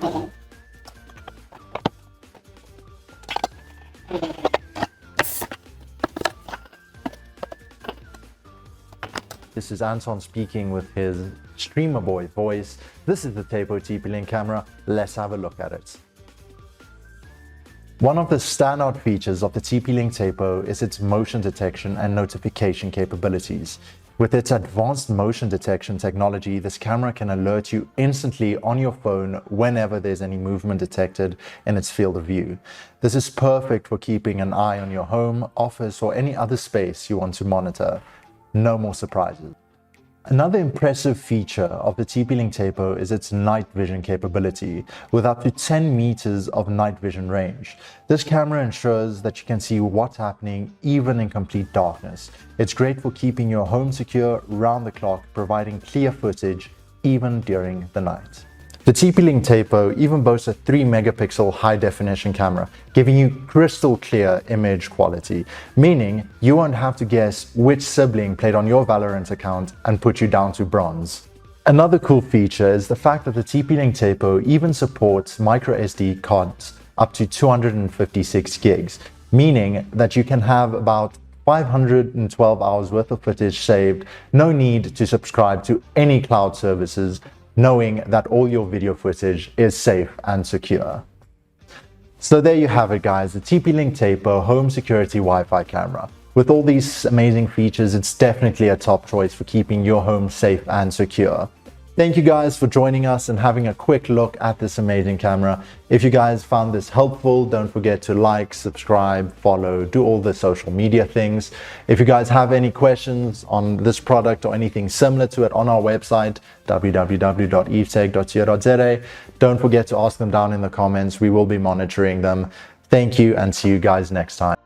vision. This is Anton speaking with his streamer boy voice. This is the Tapo TP-Link camera. Let's have a look at it. One of the standout features of the TP-Link Tapo is its motion detection and notification capabilities. With its advanced motion detection technology, this camera can alert you instantly on your phone whenever there's any movement detected in its field of view. This is perfect for keeping an eye on your home, office, or any other space you want to monitor. No more surprises. Another impressive feature of the TP-Link Tapo is its night vision capability, with up to 10 meters of night vision range. This camera ensures that you can see what's happening even in complete darkness. It's great for keeping your home secure round the clock, providing clear footage even during the night. The TP-Link Tapo even boasts a 3-megapixel high-definition camera, giving you crystal clear image quality, meaning you won't have to guess which sibling played on your Valorant account and put you down to bronze. Another cool feature is the fact that the TP-Link Tapo even supports microSD cards up to 256 gigs, meaning that you can have about 512 hours worth of footage saved, no need to subscribe to any cloud services, knowing that all your video footage is safe and secure. So there you have it, guys, the TP-Link Tapo home security Wi-Fi camera. With all these amazing features, it's definitely a top choice for keeping your home safe and secure. Thank you guys for joining us and having a quick look at this amazing camera. If you guys found this helpful, don't forget to like, subscribe, follow, do all the social media things. If you guys have any questions on this product or anything similar to it on our website, www.evetech.co.za, don't forget to ask them down in the comments. We will be monitoring them. Thank you and see you guys next time.